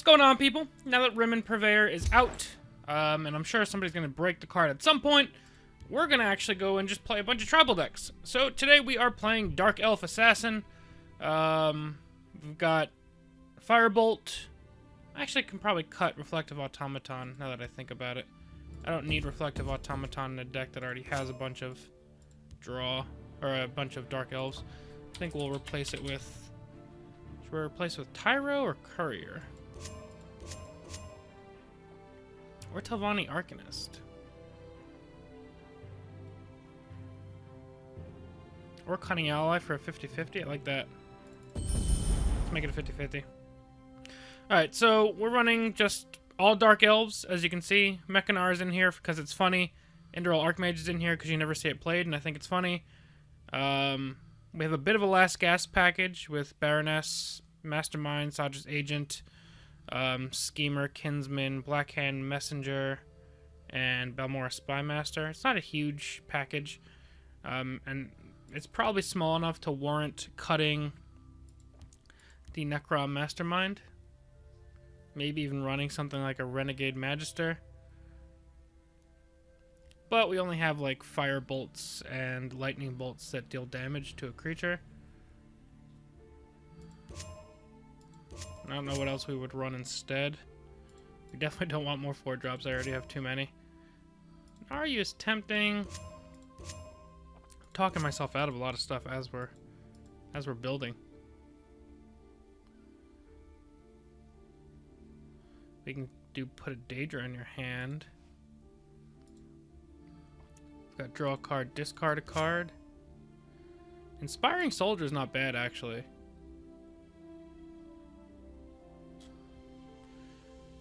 going on, people? Now that Rimmen Purveyor is out, and I'm sure somebody's going to break the card at some point, we're going to actually go and just play a bunch of tribal decks. So today we are playing Dark Elf Assassin. We've got Firebolt. I actually can probably cut Reflective Automaton now that I think about it. I don't need Reflective Automaton in a deck that already has a bunch of draw, or a bunch of Dark Elves. I think we'll replace it with... Should we replace it with Tyro or Courier? Or Telvanni Arcanist? Or Cunning Ally for a 50-50. I like that. Let's make it a 50-50. Alright, so we're running just all Dark Elves, as you can see. Mechanar is in here because it's funny. Indral Archmage is in here because you never see it played, and I think it's funny. We have a bit of a Last Gasp package with Baroness, Mastermind, Sadra's Agent, Schemer, Kinsman, Blackhand Messenger, and Balmora Spymaster. It's not a huge package, and it's probably small enough to warrant cutting the Necron Mastermind. Maybe even running something like a Renegade Magister. But we only have like fire bolts and lightning bolts that deal damage to a creature. I don't know what else we would run instead. We definitely don't want more 4-drops. I already have too many. Naru is tempting. I'm talking myself out of a lot of stuff as we're building. We can put a Daedra in your hand. Got draw a card, discard a card. Inspiring Soldier is not bad, actually.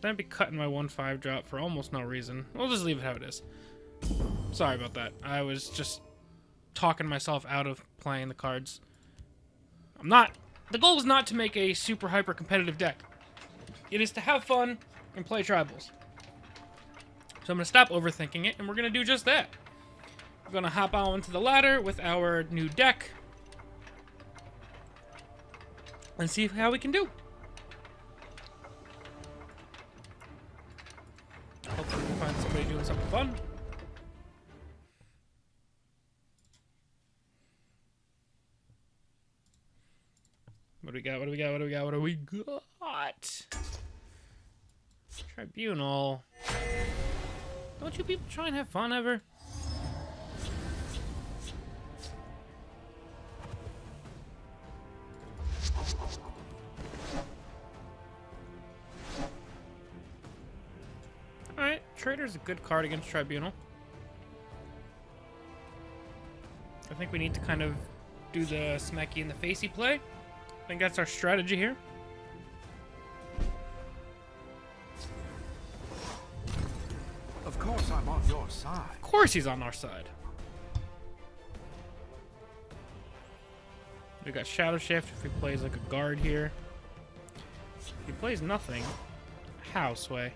Then I'd be cutting my 1/5 drop for almost no reason. We'll just leave it how it is. Sorry about that. I was just talking myself out of playing the cards. I'm not. The goal is not to make a super hyper competitive deck. It is to have fun and play tribals. So I'm going to stop overthinking it, and we're going to do just that. We're going to hop on to the ladder with our new deck and see how we can do. Hopefully we can find somebody doing something fun. What do we got? What do we got? What do we got? What do we got? Tribunal. Don't you people try and have fun ever? Alright, Trader's a good card against Tribunal. I think we need to kind of do the smacky and the facey play. I think that's our strategy here. Of course I'm on your side. Of course he's on our side. We got Shadow Shift if he plays like a guard here. If he plays nothing, Houseway.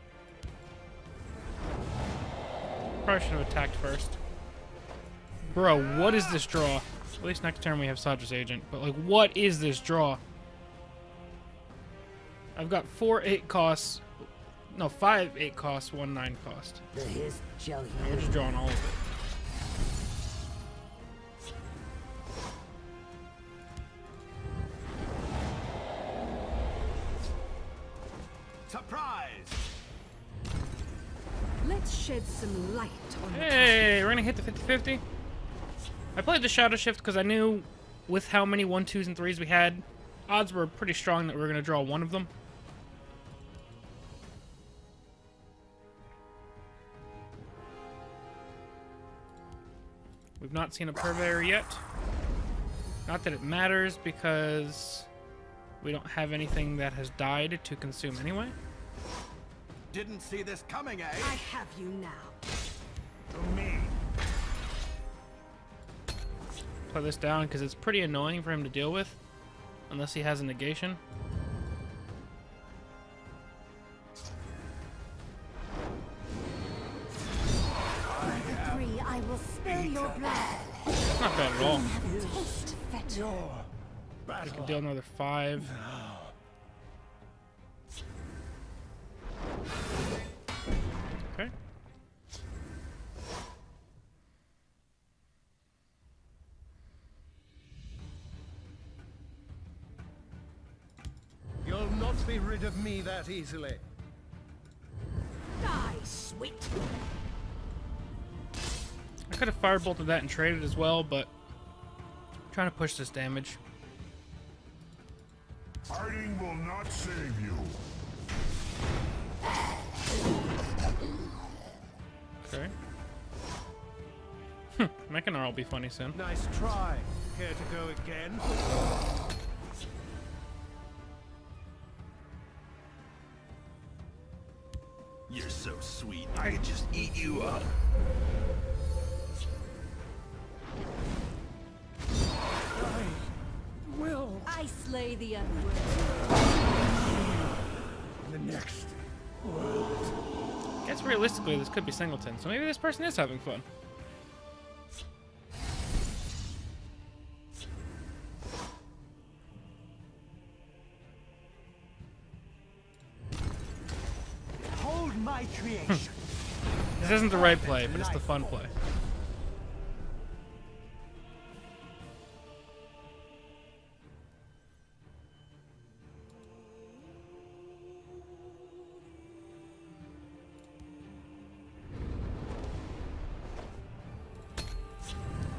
Probably should have attacked first. Bro, what is this draw? At least next turn we have Sadra's Agent, but like, what is this draw? I've got 4 8 costs. No, 5 8 costs, 1 9 cost. And we're just drawing all of it. Surprise! Let's shed some light on Hey, we're gonna hit the 50-50. I played the Shadow Shift because I knew with how many 1 2s and 3s we had, odds were pretty strong that we were gonna draw one of them. We've not seen a Purveyor yet. Not that it matters because we don't have anything that has died to consume anyway. Didn't see this coming, eh? I have you now. To me. Play this down because it's pretty annoying for him to deal with. Unless he has a negation. I will spill your blood. It's not bad at all. Taste fetter. I can deal another 5. be rid of me that easily. Die, sweet. I could have firebolted that and traded as well, but I'm trying to push this damage. Hiding will not save you. Okay. Mechanar will be funny soon. Nice try. Care to go again? You're so sweet. I could just eat you up. Will I slay the unworthy. the next. I guess realistically, this could be Singleton, so maybe this person is having fun. Hold my creation. This isn't the right play, but it's the fun play.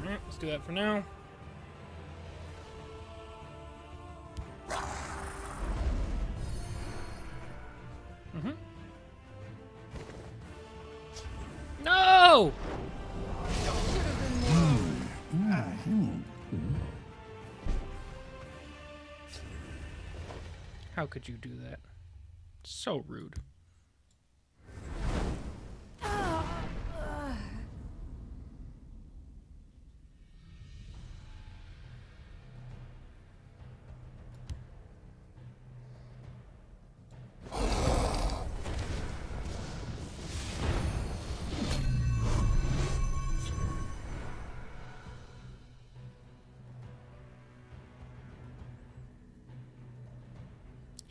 Alright, let's do that for now. No! How could you do that? So rude.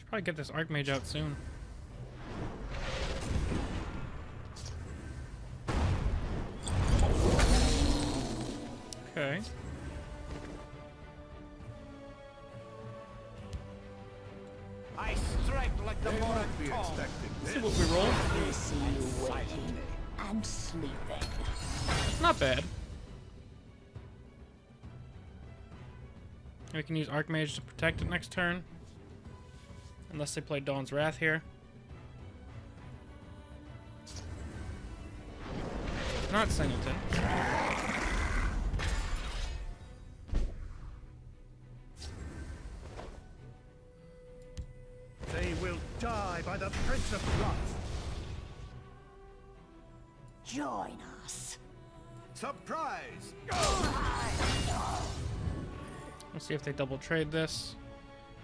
Probably get this Archmage out soon. Okay. I strike like the more Be expecting Let's this. see what we roll. I see you waiting and sleeping. Not bad. We can use Archmage to protect it next turn. Unless they play Dawn's Wrath here. Not Singleton. They will die by the Prince of Blood. Join us. Surprise! Let's see if they double trade this.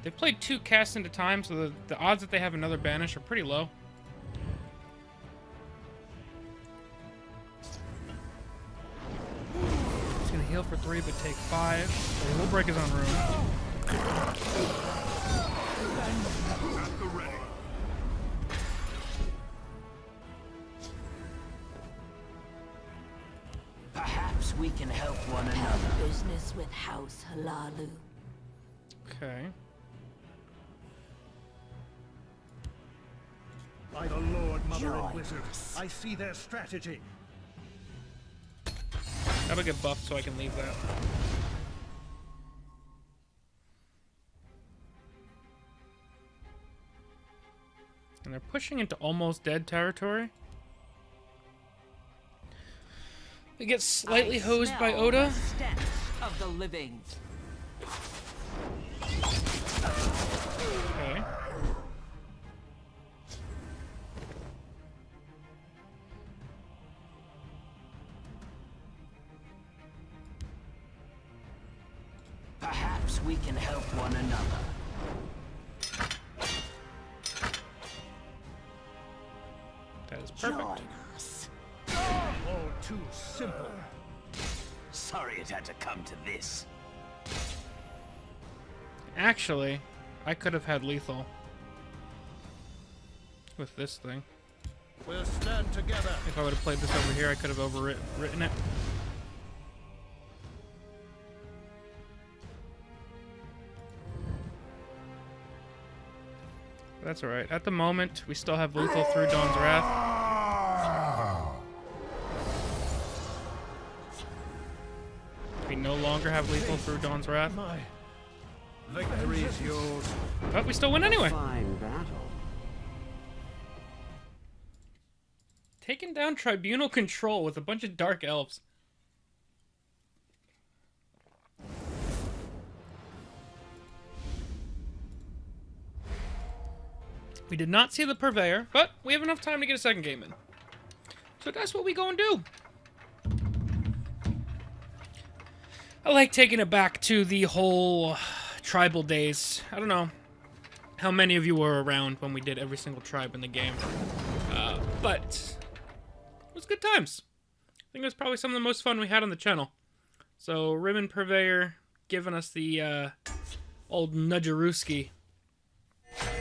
They've played 2 casts into time, so the odds that they have another banish are pretty low. He's gonna heal for 3, but take 5. So he will break his own rune. At the ready. Perhaps we can help one another. Business with House Halalu. Okay. By the Lord, Mother and Join Wizard, us. I see their strategy. That'll get buffed so I can leave that. And they're pushing into almost dead territory. They get slightly hosed by Oda. Stench of the living. Okay. Perhaps we can help one another. That is perfect. Join us. All too simple. Sorry it had to come to this. Actually, I could have had lethal with this thing. We'll stand together. If I would have played this over here, I could have overwritten it. That's alright. At the moment, we still have lethal through Dawn's Wrath. We no longer have lethal through Dawn's Wrath. My victory is yours. But we still win anyway. Fine battle. Taking down Tribunal Control with a bunch of Dark Elves. We did not see the Purveyor, but we have enough time to get a second game in. So that's what we go and do. I like taking it back to the whole tribal days. I don't know how many of you were around when we did every single tribe in the game. But it was good times. I think it was probably some of the most fun we had on the channel. So Rimmen Purveyor giving us the old nudgerooski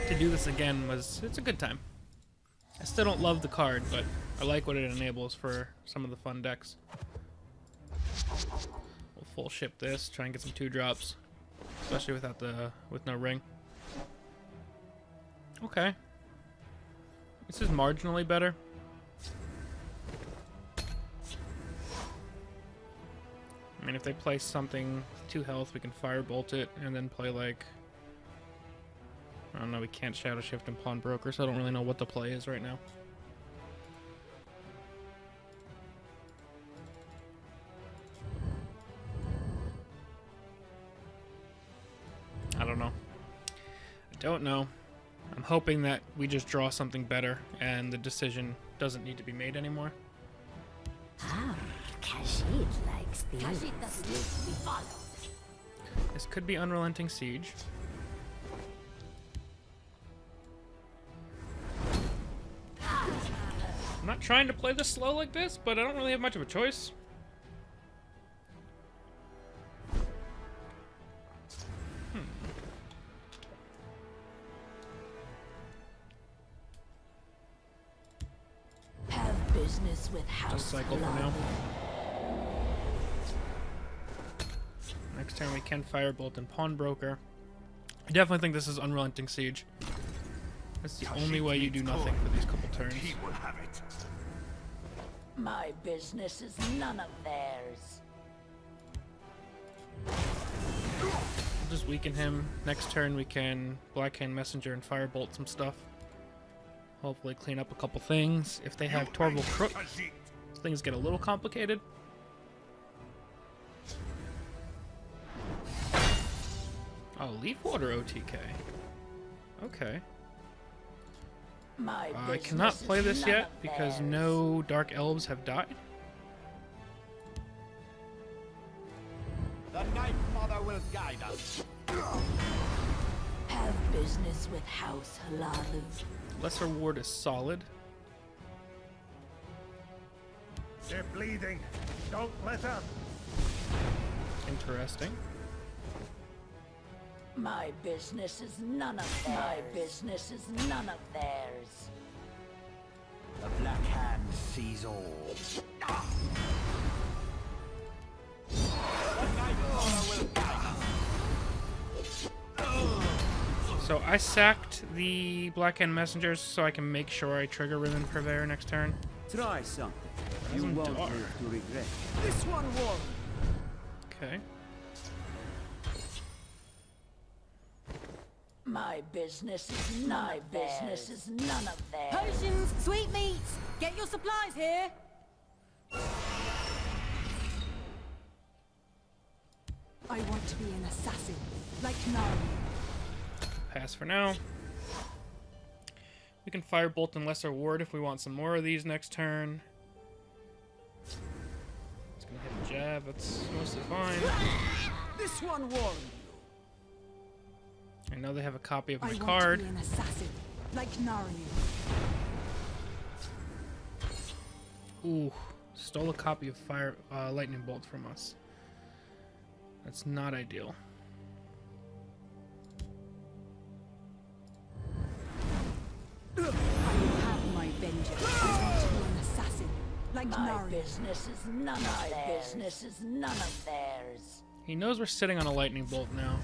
to do this again it's a good time. I still don't love the card, but I like what it enables for some of the fun decks. We'll full ship this, try and get some 2-drops, especially with no ring. Okay. This is marginally better. I mean, if they play something with 2 health, we can firebolt it and then play like... I don't know, we can't Shadow Shift and Pawnbroker, so I don't really know what the play is right now. I don't know. I don't know. I'm hoping that we just draw something better and the decision doesn't need to be made anymore. Ah, Khajiit likes these. Khajiit doesn't need to be followed. This could be Unrelenting Siege. I'm not trying to play this slow like this, but I don't really have much of a choice. Have business with House Just cycle for now. Love. Next turn we can Firebolt and Pawnbroker. I definitely think this is Unrelenting Siege. That's the only way you do nothing for these couple turns. He will have it. My business is none of theirs. We'll just weaken him. Next turn we can Blackhand Messenger and Firebolt some stuff. Hopefully clean up a couple things. If they have Torval Crook, Khajiit. things get a little complicated. Oh, Leafwater OTK. Okay. My I cannot business play is this none yet of because theirs. no Dark Elves have died. The Night Mother will guide us. Have business with House Halalu. Lesser Ward is solid. They're bleeding. Don't let up. Interesting. My business is none of theirs. My business is none of theirs. The Black Hand sees all. The Night Mother will guide us. So I sacked the Blackhand Messengers so I can make sure I trigger Rimmen Purveyor next turn. Try something. You Doesn't won't dark. live to regret. This one won. Okay. My business is none of business is none of theirs. Potions, sweetmeats, get your supplies here. I want to be an assassin, like Nari. Pass for now. We can Firebolt and Lesser Ward if we want some more of these next turn. It's gonna hit a jab, that's mostly fine. This one won. I know they have a copy of I my want card. to be an assassin, like Nari. Ooh, stole a copy of Lightning Bolt from us. That's not ideal. I will have my vengeance. I want to be an assassin, like My Nari. business is none of theirs. Business is none of theirs. He knows we're sitting on a Lightning Bolt now.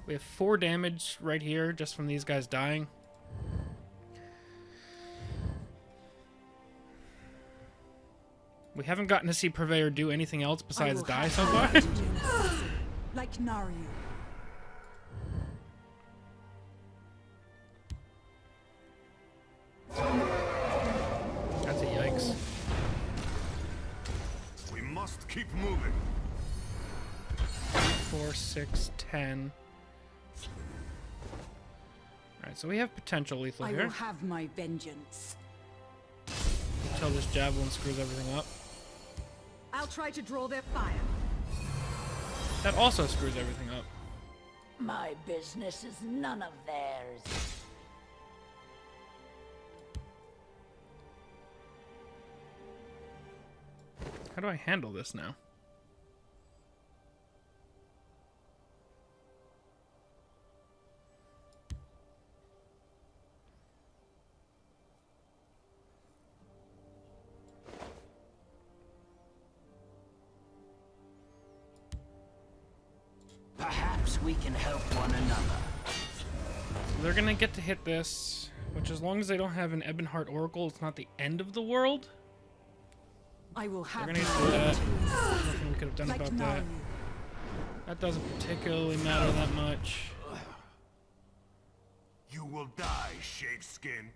We have 4 damage right here just from these guys dying. We haven't gotten to see Purveyor do anything else I besides will die have so my far. vengeance, assassin, like Naryu. That's a yikes. We must keep moving. 4, 6, 10. Alright, so we have potential lethal I here. will have my vengeance. Until this javelin screws everything up. I'll try to draw their fire. That also screws everything up. My business is none of theirs. How do I handle this now? Perhaps we can help one another. So they're gonna get to hit this, which as long as they don't have an Ebonheart Oracle, it's not the end of the world. I will They're have gonna my need to do that. vengeance, Nothing we could have done like about that. Naryu. That doesn't particularly matter that much. You will die, shaved skin.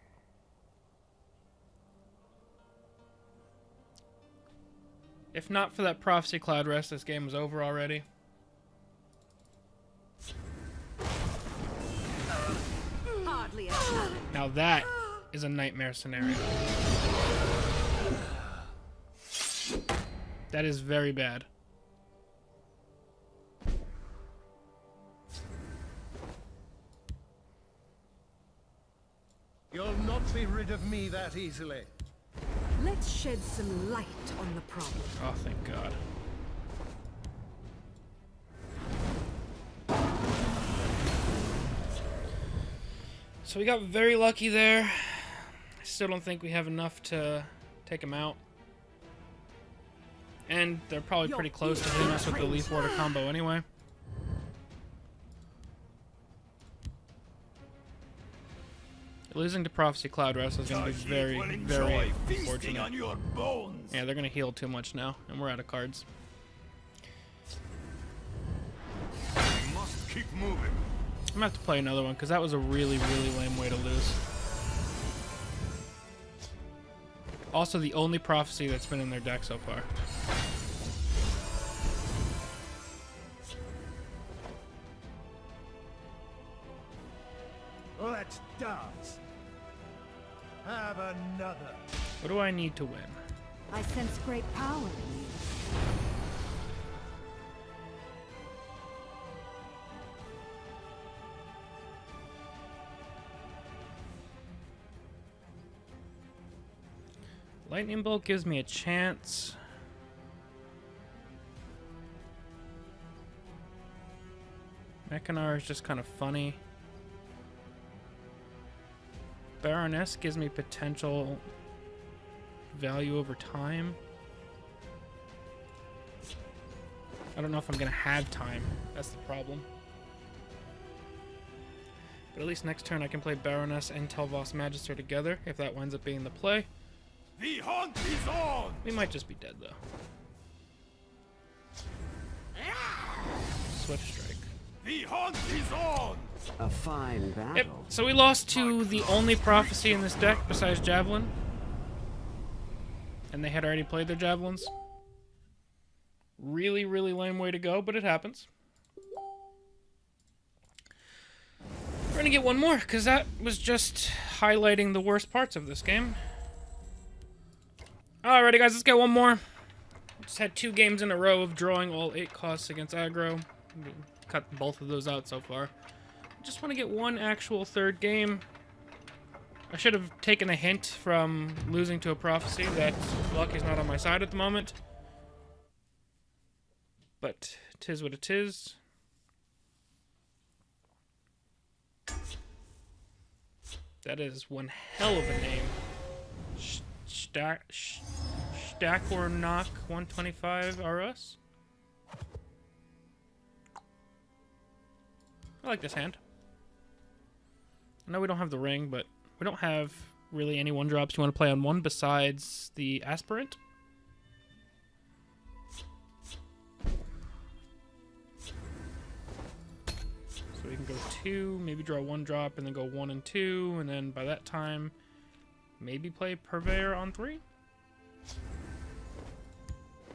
If not for that Prophecy Cloud Rest, this game was over already. Hardly a challenge. Now that is a nightmare scenario. That is very bad. You'll not be rid of me that easily. Let's shed some light on the problem. Oh, thank God. So we got very lucky there. I still don't think we have enough to take him out. And they're probably pretty close to hitting us with the Leaf Water combo anyway. Losing to Prophecy Cloud Rest is going to be very, very unfortunate. your bones. Yeah, they're going to heal too much now, and we're out of cards. We must keep moving. I'm gonna have to play another one because that was a really, really lame way to lose. Also, the only prophecy that's been in their deck so far. Let's dance. Have another. What do I need to win? I sense great power in you. Lightning Bolt gives me a chance. Mechanar is just kind of funny. Baroness gives me potential value over time. I don't know if I'm gonna have time. That's the problem. But at least next turn I can play Baroness and Telvoss Magister together, if that winds up being the play. The hunt is on. We might just be dead though. Swift Strike. The hunt is on. A fine battle. Yep, so we lost to the only prophecy in this deck besides Javelin. And they had already played their Javelins. Really, really lame way to go, but it happens. We're gonna get one more, because that was just highlighting the worst parts of this game. Alrighty guys, let's get one more. Just had 2 games in a row of drawing all 8 costs against aggro. We cut both of those out so far. Just want to get one actual third game. I should have taken a hint from losing to a prophecy that luck is not on my side at the moment. But 'tis what it is. That is one hell of a name. Stack or Knock 125 RS. I like this hand. I know we don't have the ring, but we don't have really any 1-drops you want to play on one besides the Aspirant. go 2, maybe draw 1 drop, and then go 1 and 2, and then by that time, maybe play Purveyor on 3?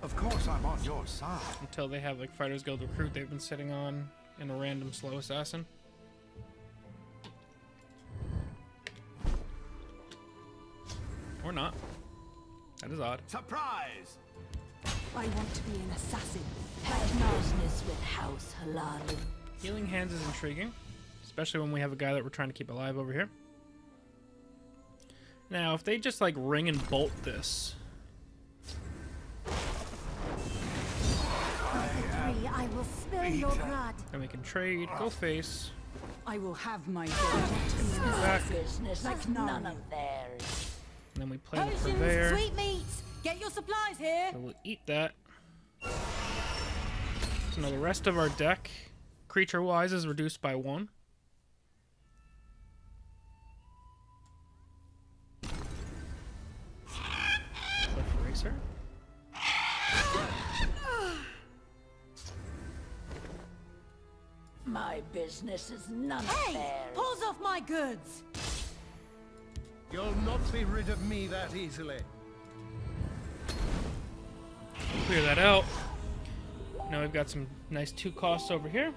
Of course I'm on your side. Until they have like Fighters Guild Recruit they've been sitting on in a random slow assassin. Or not. That is odd. Surprise! I want to be an assassin. Have business with House Halali. Healing Hands is intriguing, especially when we have a guy that we're trying to keep alive over here. Now, if they just like ring and bolt this. I will spill your blood. Then we can trade, go face. I will have my vengeance. Back. Business Like is none Narnia. of theirs. And then we play the Purveyor. Sweetmeats. Get your supplies here. So we'll eat that. So now the rest of our deck, creature-wise, is reduced by 1. Cliff Racer. My business is none of Hey, theirs. pulls off my goods. You'll not be rid of me that easily. Clear that out. Now we've got some nice 2 costs over here.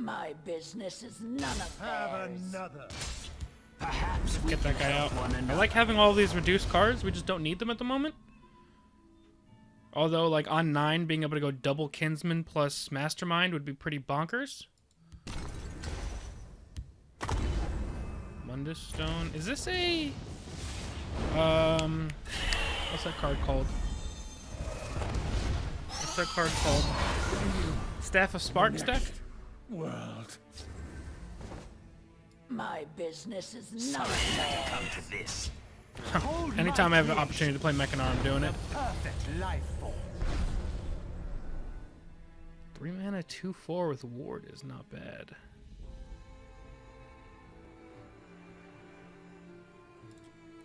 My business is none of Have theirs. another. Perhaps we Get can that guy out. help one I another. like having all these reduced cards. We just don't need them at the moment. Although, like, on 9, being able to go double Kinsman plus Mastermind would be pretty bonkers. Mundus Stone. Is this a... What's that card called? What's that card called? Staff of Sparks deck? World. My business is none Sorry of it had theirs. to come to this. Anytime I have the opportunity to play Mechanar, I'm doing it. Perfect life form. 3 mana, 2/4 with Ward is not bad.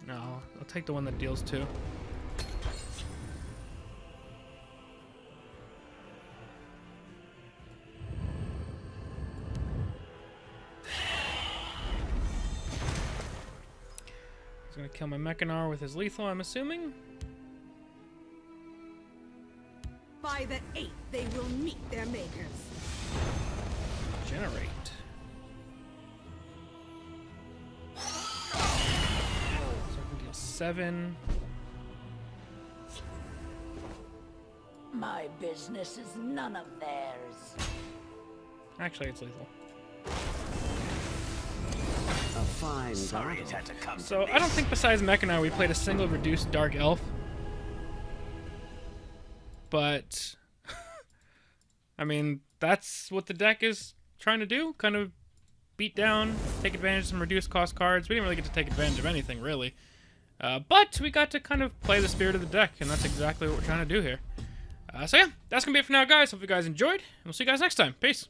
No, I'll take the one that deals 2. He's gonna kill my Mechanar with his lethal, I'm assuming. By the 8th, they will meet their makers. Generate. So I can deal 7. My business is none of theirs. Actually, it's lethal. A fine Sorry it had to come So to this. I don't think besides Mechanar we played a single reduced Dark Elf. But I mean, that's what the deck is trying to do. Kind of beat down, take advantage of some reduced cost cards. We didn't really get to take advantage of anything, really. But we got to kind of play the spirit of the deck, and that's exactly what we're trying to do here. So yeah, that's going to be it for now, guys. Hope you guys enjoyed, and we'll see you guys next time. Peace.